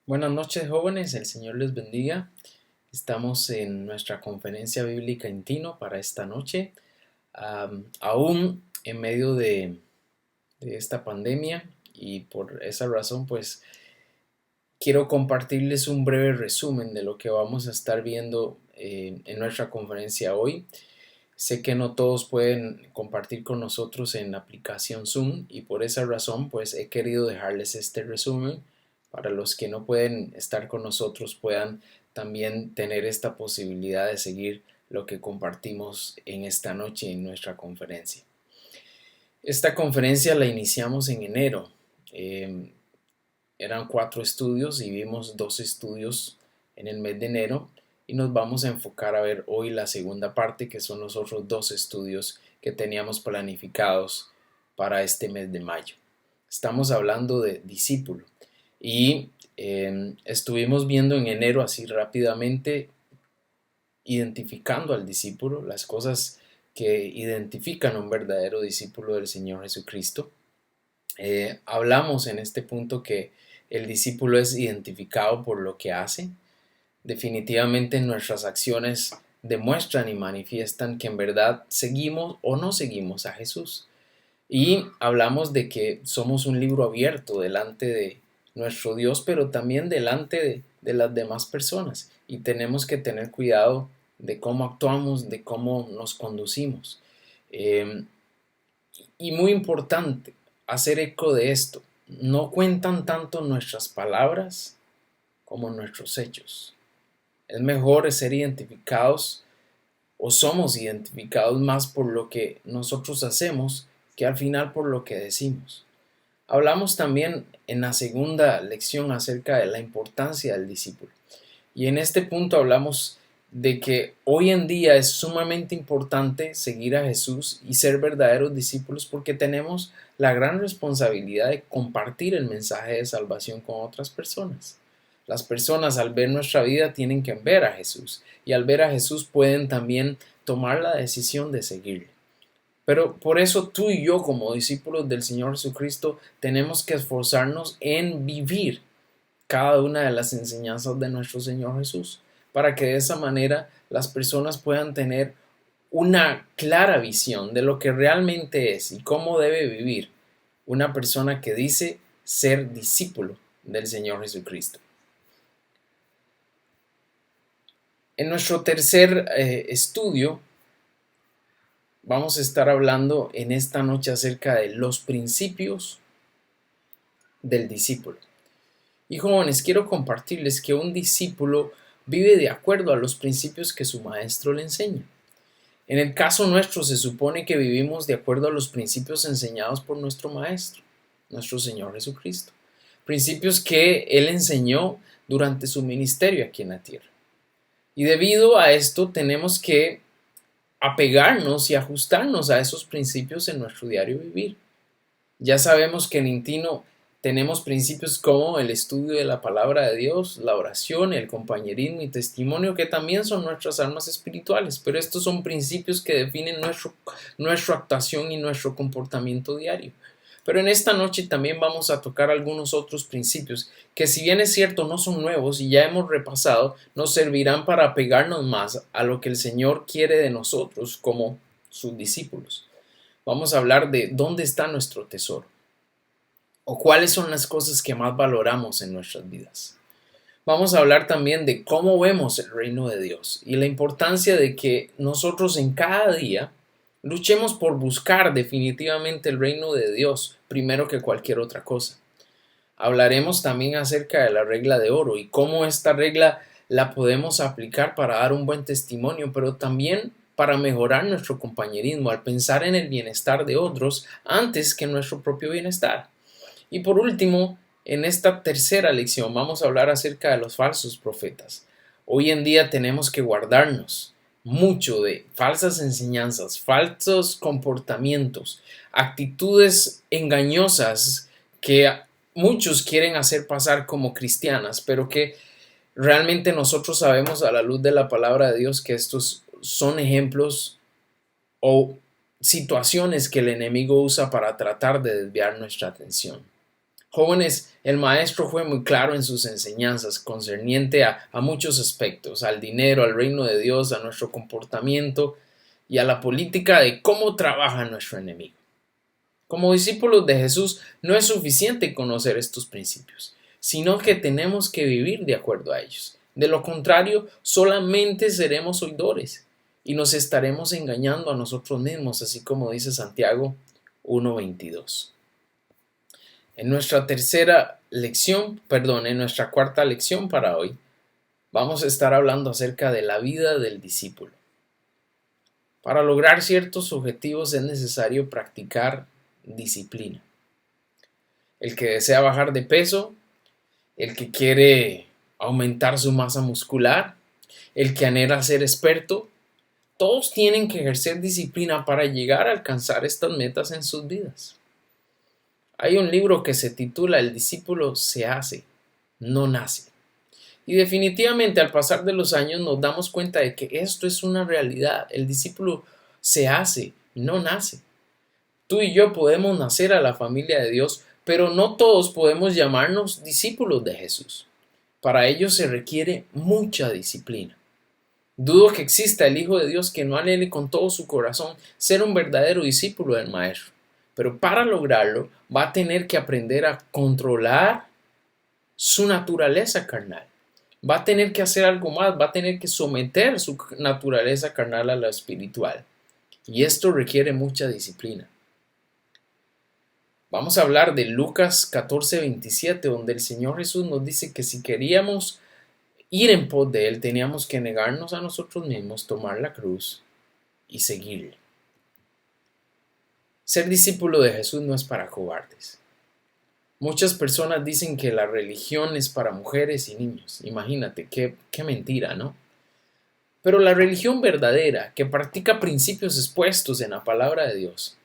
Buenas noches, jóvenes, el Señor les bendiga. Estamos en nuestra conferencia bíblica en Tino para esta noche, aún en medio de esta pandemia, y por esa razón pues quiero compartirles un breve resumen de lo que vamos a estar viendo en nuestra conferencia hoy. Sé que no todos pueden compartir con nosotros en la aplicación Zoom, y por esa razón pues he querido dejarles este resumen para los que no pueden estar con nosotros puedan también tener esta posibilidad de seguir lo que compartimos en esta noche en nuestra conferencia. Esta conferencia la iniciamos en enero. Eh, Eran 4 estudios y vimos 2 estudios en el mes de enero, y nos vamos a enfocar a ver hoy la segunda parte, que son los otros 2 estudios que teníamos planificados para este mes de mayo. Estamos hablando de discípulo y estuvimos viendo en enero así rápidamente, identificando al discípulo, las cosas que identifican a un verdadero discípulo del Señor Jesucristo. Hablamos en este punto que el discípulo es identificado por lo que hace. Definitivamente nuestras acciones demuestran y manifiestan que en verdad seguimos o no seguimos a Jesús. Y hablamos de que somos un libro abierto delante de nuestro Dios, pero también delante de las demás personas. Y tenemos que tener cuidado de cómo actuamos, de cómo nos conducimos. Eh, y muy importante, hacer eco de esto. No cuentan tanto nuestras palabras como nuestros hechos. Es mejor ser identificados, o somos identificados más por lo que nosotros hacemos que al final por lo que decimos. Hablamos también en la segunda lección acerca de la importancia del discípulo. Y en este punto hablamos de que hoy en día es sumamente importante seguir a Jesús y ser verdaderos discípulos, porque tenemos la gran responsabilidad de compartir el mensaje de salvación con otras personas. Las personas al ver nuestra vida tienen que ver a Jesús, y al ver a Jesús pueden también tomar la decisión de seguirle. Pero por eso tú y yo, como discípulos del Señor Jesucristo, tenemos que esforzarnos en vivir cada una de las enseñanzas de nuestro Señor Jesús, para que de esa manera las personas puedan tener una clara visión de lo que realmente es y cómo debe vivir una persona que dice ser discípulo del Señor Jesucristo. En nuestro tercer estudio vamos a estar hablando en esta noche acerca de los principios del discípulo. Y jóvenes, quiero compartirles que un discípulo vive de acuerdo a los principios que su maestro le enseña. En el caso nuestro se supone que vivimos de acuerdo a los principios enseñados por nuestro maestro, nuestro Señor Jesucristo. Principios que Él enseñó durante su ministerio aquí en la tierra. Y debido a esto tenemos que apegarnos y ajustarnos a esos principios en nuestro diario vivir. Ya sabemos que en Intino tenemos principios como el estudio de la palabra de Dios, la oración, el compañerismo y testimonio, que también son nuestras armas espirituales, pero estos son principios que definen nuestra actuación y nuestro comportamiento diario. Pero en esta noche también vamos a tocar algunos otros principios que, si bien es cierto, no son nuevos y ya hemos repasado, nos servirán para apegarnos más a lo que el Señor quiere de nosotros como sus discípulos. Vamos a hablar de dónde está nuestro tesoro, o cuáles son las cosas que más valoramos en nuestras vidas. Vamos a hablar también de cómo vemos el reino de Dios y la importancia de que nosotros en cada día luchemos por buscar definitivamente el reino de Dios primero que cualquier otra cosa. Hablaremos también acerca de la regla de oro y cómo esta regla la podemos aplicar para dar un buen testimonio, pero también para mejorar nuestro compañerismo al pensar en el bienestar de otros antes que nuestro propio bienestar. Y por último, en esta tercera lección vamos a hablar acerca de los falsos profetas. Hoy en día tenemos que guardarnos mucho de falsas enseñanzas, falsos comportamientos, actitudes engañosas que muchos quieren hacer pasar como cristianas, pero que realmente nosotros sabemos a la luz de la palabra de Dios que estos son ejemplos o situaciones que el enemigo usa para tratar de desviar nuestra atención. Jóvenes, el maestro fue muy claro en sus enseñanzas concerniente a muchos aspectos, al dinero, al reino de Dios, a nuestro comportamiento y a la política de cómo trabaja nuestro enemigo. Como discípulos de Jesús no es suficiente conocer estos principios, sino que tenemos que vivir de acuerdo a ellos. De lo contrario, solamente seremos oidores y nos estaremos engañando a nosotros mismos, así como dice Santiago 1:22. En nuestra en nuestra cuarta lección para hoy, vamos a estar hablando acerca de la vida del discípulo. Para lograr ciertos objetivos es necesario practicar disciplina. El que desea bajar de peso, el que quiere aumentar su masa muscular, el que anhela ser experto, todos tienen que ejercer disciplina para llegar a alcanzar estas metas en sus vidas. Hay un libro que se titula El discípulo se hace, no nace. Y definitivamente al pasar de los años nos damos cuenta de que esto es una realidad. El discípulo se hace, no nace. Tú y yo podemos nacer a la familia de Dios, pero no todos podemos llamarnos discípulos de Jesús. Para ello se requiere mucha disciplina. Dudo que exista el Hijo de Dios que no anhele con todo su corazón ser un verdadero discípulo del Maestro. Pero para lograrlo va a tener que aprender a controlar su naturaleza carnal. Va a tener que hacer algo más, va a tener que someter su naturaleza carnal a la espiritual. Y esto requiere mucha disciplina. Vamos a hablar de Lucas 14:27, donde el Señor Jesús nos dice que si queríamos ir en pos de Él, teníamos que negarnos a nosotros mismos, tomar la cruz y seguirle. Ser discípulo de Jesús no es para cobardes. Muchas personas dicen que la religión es para mujeres y niños. Imagínate, qué mentira, ¿no? Pero la religión verdadera, que practica principios expuestos en la palabra de Dios,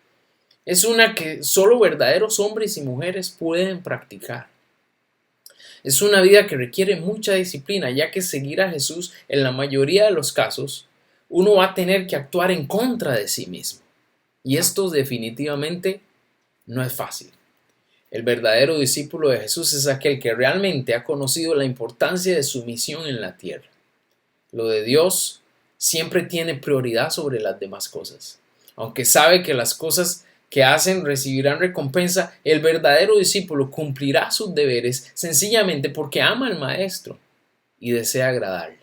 es una que solo verdaderos hombres y mujeres pueden practicar. Es una vida que requiere mucha disciplina, ya que seguir a Jesús en la mayoría de los casos, uno va a tener que actuar en contra de sí mismo. Y esto definitivamente no es fácil. El verdadero discípulo de Jesús es aquel que realmente ha conocido la importancia de su misión en la tierra. Lo de Dios siempre tiene prioridad sobre las demás cosas. Aunque sabe que las cosas que hacen recibirán recompensa, el verdadero discípulo cumplirá sus deberes sencillamente porque ama al Maestro y desea agradarle.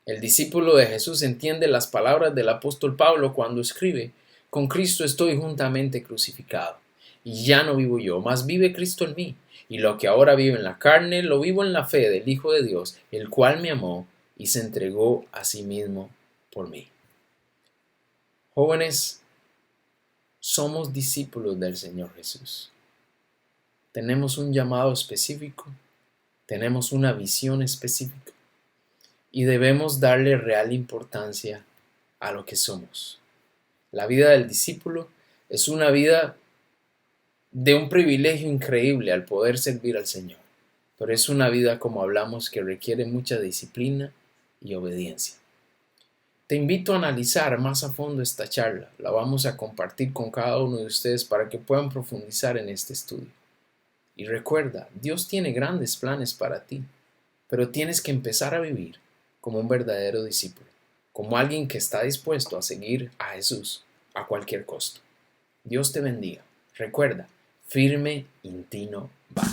El discípulo de Jesús entiende las palabras del apóstol Pablo cuando escribe: con Cristo estoy juntamente crucificado, y ya no vivo yo, mas vive Cristo en mí, y lo que ahora vivo en la carne, lo vivo en la fe del Hijo de Dios, el cual me amó y se entregó a sí mismo por mí. Jóvenes, somos discípulos del Señor Jesús. Tenemos un llamado específico, tenemos una visión específica y debemos darle real importancia a lo que somos. La vida del discípulo es una vida de un privilegio increíble al poder servir al Señor, pero es una vida, como hablamos, que requiere mucha disciplina y obediencia. Te invito a analizar más a fondo esta charla. La vamos a compartir con cada uno de ustedes para que puedan profundizar en este estudio. Y recuerda, Dios tiene grandes planes para ti, pero tienes que empezar a vivir como un verdadero discípulo, como alguien que está dispuesto a seguir a Jesús a cualquier costo. Dios te bendiga. Recuerda, firme, intino, va.